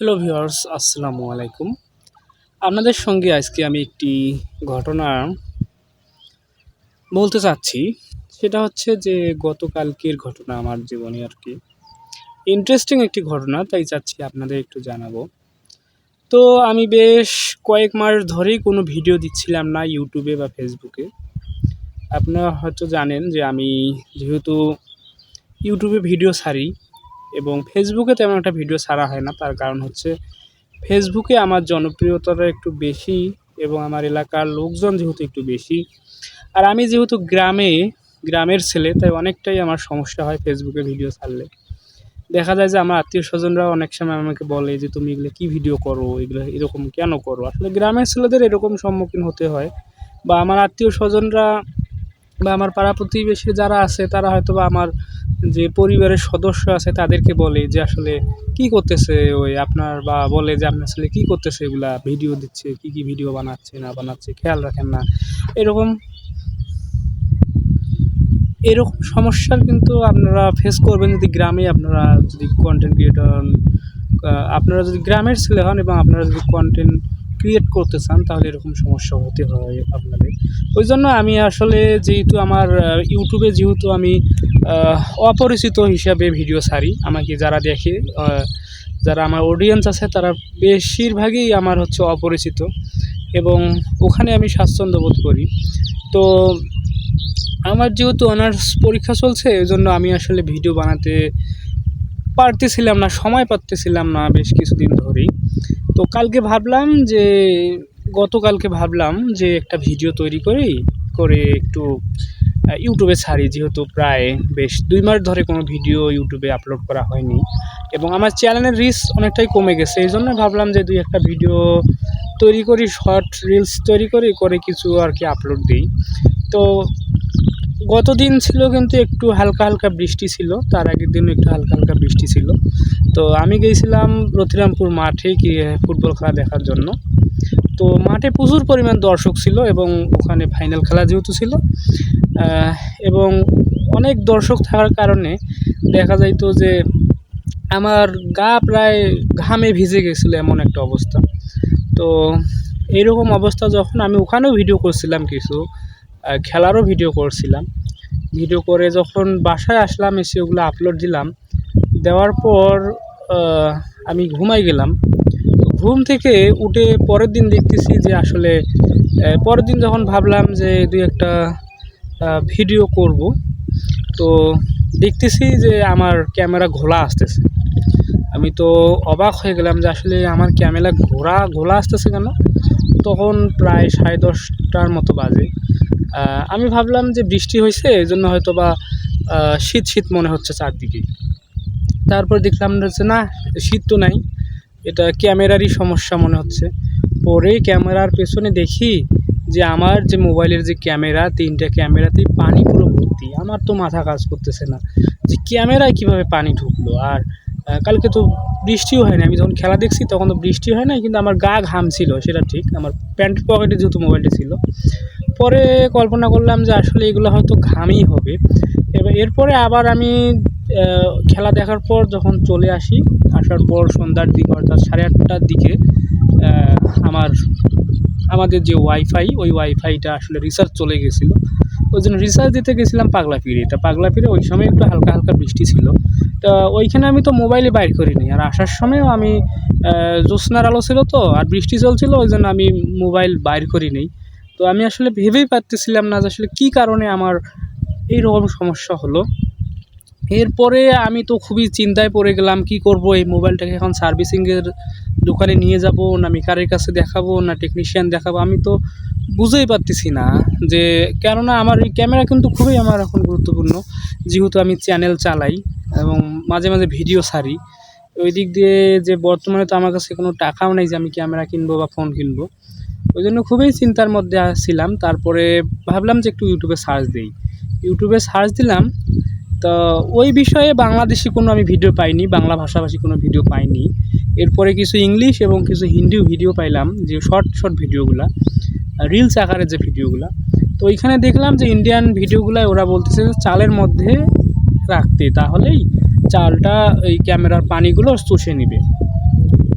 Hello viewers, আসসালামু আলাইকুম। আপনাদের সঙ্গে আজকে আমি একটি ঘটনা বলতে চাচ্ছি। সেটা হচ্ছে যে গতকালকের ঘটনা আমার জীবনে আর কি। ইন্টারেস্টিং একটি ঘটনা, তাই চাচ্ছি আপনাদের একটু জানাবো। তো আমি বেশ কয়েক মাস ধরেই কোনো ভিডিও দিচ্ছিলাম না ইউটিউবে বা ফেসবুকে। আপনারা হয়তো জানেন যে আমি যেহেতু ইউটিউবে ভিডিও ছাড়ি এবং ফেসবুকে তেমন একটা ভিডিও ছাড়া হয় না, তার কারণ হচ্ছে ফেসবুকে আমার জনপ্রিয়তাটা একটু বেশি এবং আমার এলাকার লোকজন যেহেতু একটু বেশি, আর আমি যেহেতু গ্রামের ছেলে, তাই অনেকটাই আমার সমস্যা হয় ফেসবুকে ভিডিও ছাড়লে। দেখা যায় যে আমার আত্মীয় স্বজনরা অনেক সময় আমাকে বলে যে তুমি এগুলো কী ভিডিও করো, এগুলো এরকম কেন করো। আসলে গ্রামের ছেলেদের এরকম সম্মুখীন হতে হয়, বা আমার আত্মীয় স্বজনরা বা আমার পাড়া প্রতিবেশী যারা আছে তারা হয়তো বা আমার যে পরিবারের সদস্য আছে তাদেরকে বলে যে আসলে কি করতেছে ওই আপনার, বা বলে যে আপনার ছেলে কী করতেছে, এগুলা ভিডিও দিচ্ছে, কি ভিডিও বানাচ্ছে না বানাচ্ছে খেয়াল রাখেন না। এরকম এরকম সমস্যার কিন্তু আপনারা ফেস করবেন যদি গ্রামে আপনারা যদি কন্টেন্ট ক্রিয়েটর, আপনারা যদি গ্রামের ছেলে হন এবং আপনারা যদি কন্টেন্ট ক্রিয়েট করতে চান, তাহলে এরকম সমস্যা হতে হয় আপনাদের। ওই জন্য আমি আসলে যেহেতু আমার ইউটিউবে যেহেতু আমি অপরিচিত হিসাবে ভিডিও ছাড়ি, আমাকে যারা দেখে, যারা আমার অডিয়েন্স আছে তারা বেশিরভাগই আমার হচ্ছে অপরিচিত, এবং ওখানে আমি স্বাচ্ছন্দ্য বোধ করি। তো আমার যেহেতু অনার্স পরীক্ষা চলছে, এই জন্য আমি আসলে ভিডিও বানাতে পারতেছিলাম না, সময় পাচ্তেছিলাম না বেশ কিছুদিন ধরেই। তো গতকালকে ভাবলাম যে একটা ভিডিও তৈরি করে একটু ইউটিউবে ছাড়ি, যেহেতু প্রায় বেশ 2 মাস ধরে কোনো ভিডিও ইউটিউবে আপলোড করা হয়নি এবং আমার চ্যানেলের রিচ অনেকটাই কমে গেছে। এই জন্য ভাবলাম যে 2-1টা ভিডিও তৈরি করি, শর্ট রিলস তৈরি করে কিছু আর কি আপলোড দিই। তো গতদিন ছিল কিন্তু একটু হালকা হালকা বৃষ্টি ছিল, তার আগের দিনও একটু হালকা হালকা বৃষ্টি ছিল। তো আমি গিয়েছিলাম রথিরামপুর মাঠে ফুটবল খেলা দেখার জন্য। তো মাঠে প্রচুর পরিমাণ দর্শক ছিল এবং ওখানে ফাইনাল খেলা যেহেতু ছিল, এবং অনেক দর্শক থাকার কারণে দেখা যাইতো যে আমার গা প্রায় ঘামে ভিজে গেছিলো, এমন একটা অবস্থা। তো এইরকম অবস্থা যখন আমি ওখানেও ভিডিও করছিলাম, কিছু খেলারও ভিডিও করছিলাম, ভিডিও করে যখন বাসায় আসলাম, এসে ওগুলো আপলোড দিলাম, দেওয়ার পর আমি ঘুমাই গেলাম। ঘুম থেকে উঠে পরের দিন দেখতেছি যে আসলে পরের দিন যখন ভাবলাম যে 2-1টা ভিডিও করব, তো দেখতেছি যে আমার ক্যামেরা ঘোলা আসতেছে। আমি তো অবাক হয়ে গেলাম যে আসলে আমার ক্যামেরা ঘোলা আসতেছে কেন। তখন প্রায় 10:30টার মতো বাজে। আমি ভাবলাম যে বৃষ্টি হয়েছে, এই জন্য হয়তো বা শীত মনে হচ্ছে চারদিকে। তারপর দেখলাম যে না, শীত তো নাই, এটা ক্যামেরারই সমস্যা মনে হচ্ছে। পরে ক্যামেরার পেছনে দেখি যে আমার যে মোবাইলের যে ক্যামেরা, 3টা ক্যামেরাতেই পানি পুরো ভর্তি। আমার তো মাথা কাজ করতেছে না যে ক্যামেরায় কীভাবে পানি ঢুকলো। আর কালকে তো বৃষ্টিও হয় না, আমি যখন খেলা দেখছি তখন তো বৃষ্টি হয় নাই, কিন্তু আমার গা ঘামছিল, সেটা ঠিক। আমার প্যান্টের পকেটে যেহেতু মোবাইলটা ছিল, পরে কল্পনা করলাম যে আসলে এগুলো হয়তো ঘামই হবে। এরপরে আবার আমি খেলা দেখার পর যখন চলে আসার পর সন্ধ্যার দিকে, অর্থাৎ 8:30টার দিকে আমাদের যে ওই ওয়াইফাইটা আসলে রিচার্জ চলে গেছিলো। ওই জন্য রিচার্জ দিতে গেছিলাম পাগলাপিড়ে। ওই সময় একটু হালকা হালকা বৃষ্টি ছিল। তো ওইখানে আমি তো মোবাইলে বাইর করিনি, আর আসার সময়ও আমি জ্যোৎস্নার আলো ছিল তো, আর বৃষ্টি চলছিল, ওই জন্য আমি মোবাইল বাইর করিনি। তো আমি আসলে ভেবেই পারতেছিলাম না যে আসলে কী কারণে আমার এইরকম সমস্যা হলো। এরপরে আমি তো খুবই চিন্তায় পড়ে গেলাম, কি করব, এই মোবাইলটাকে এখন সার্ভিসিংয়ের দোকানে নিয়ে যাব, না মেকারের কাছে দেখাবো, না টেকনিশিয়ান দেখাবো, আমি তো বুঝতেই পারতেছি না। যে কেননা আমার এই ক্যামেরা কিন্তু খুবই আমার এখন গুরুত্বপূর্ণ, যেহেতু আমি চ্যানেল চালাই এবং মাঝে মাঝে ভিডিও ছাড়ি। ওই দিক দিয়ে যে বর্তমানে তো আমার কাছে কোনো টাকাও নেই যে আমি ক্যামেরা কিনবো বা ফোন কিনবো, ওই জন্য খুবই চিন্তার মধ্যে ছিলাম। তারপরে ভাবলাম যে একটু ইউটিউবে সার্চ দিলাম। তো ওই বিষয়ে বাংলাদেশি কোনো আমি ভিডিও পাইনি, বাংলা ভাষাভাষী কোনো ভিডিও পাইনি। এরপরে কিছু ইংলিশ এবং কিছু হিন্দি ভিডিও পাইলাম, যে শর্ট ভিডিওগুলা, রিলস আকারের যে ভিডিওগুলা। তো ওইখানে দেখলাম যে ইন্ডিয়ান ভিডিওগুলায় ওরা বলতেছে যে চালের মধ্যে রাখতে, তাহলেই চালটা এই ক্যামেরার পানিগুলো চুষে নেবে।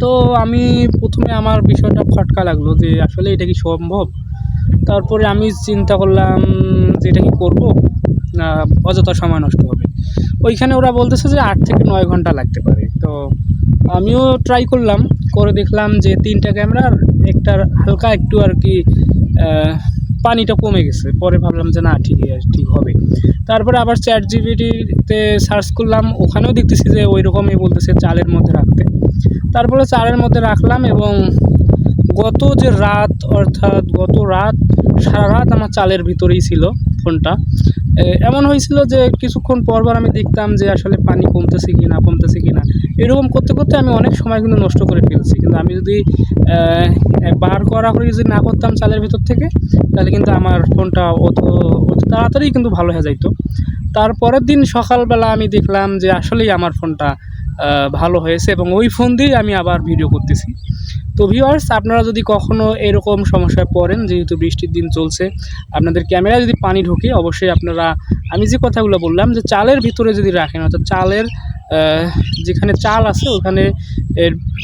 তো আমি প্রথমে আমার বিষয়টা খটকা লাগলো যে আসলে এটা কি সম্ভব। তারপরে আমি চিন্তা করলাম যে এটা কি করব, না অযথা সময় নষ্ট হবে। ওইখানে ওরা বলতেছে যে 8 থেকে 9 ঘন্টা লাগতে পারে। তো আমিও ট্রাই করলাম, করে দেখলাম যে 3টা ক্যামেরার একটার হালকা একটু আর কি আহ, পানিটা কমে গেছে। পরে ভাবলাম যে না ঠিক হবে। তারপরে আবার ChatGPT-তে সার্চ করলাম, ওখানেও দেখতেছি যে ওই রকমই বলতেছে চালের মধ্যে রাখতে। তারপরে চালের মধ্যে রাখলাম এবং গত রাত সারা রাত আমার চালের ভিতরেই ছিল ফোনটা। এমন হয়েছিল যে কিছুক্ষণ পর আমি দেখতাম যে আসলে পানি কমতেছে কি না। এরকম করতে করতে আমি অনেক সময় কিন্তু নষ্ট করে ফেলছি। কিন্তু আমি যদি বার করাকরি যদি না করতাম চালের ভিতর থেকে, তাহলে কিন্তু আমার ফোনটা অত তাড়াতাড়ি কিন্তু ভালো হয়ে যাইতো। তারপরের দিন সকালবেলা আমি দেখলাম যে আসলেই আমার ফোনটা ভালো হয়েছে এবং ওই ফোন দিয়েই আমি আবার ভিডিও করতেছি। তো ভিউয়ার্স, আপনারা যদি কখনও এরকম সমস্যায় পড়েন, যেহেতু বৃষ্টির দিন চলছে, আপনাদের ক্যামেরায় যদি পানি ঢোকে, অবশ্যই আপনারা আমি যে কথাগুলো বললাম যে চালের ভিতরে যদি রাখেন, অর্থাৎ চালের যেখানে চাল আছে ওখানে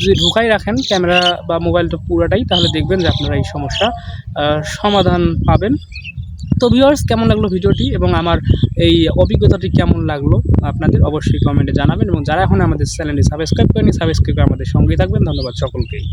যদি ঢোকাই রাখেন ক্যামেরা বা মোবাইলটা পুরাটাই, তাহলে দেখবেন যে আপনারা এই সমস্যা সমাধান পাবেন। তো ভিউয়ার্স, কেমন লাগলো ভিডিওটি এবং আমার এই অভিজ্ঞতাটি কেমন লাগলো আপনাদের অবশ্যই কমেন্টে জানাবেন, এবং যারা এখন আমাদের চ্যানেলটি সাবস্ক্রাইব করেনি, সাবস্ক্রাইব করে আমাদের সঙ্গেই থাকবেন। ধন্যবাদ সকলকেই।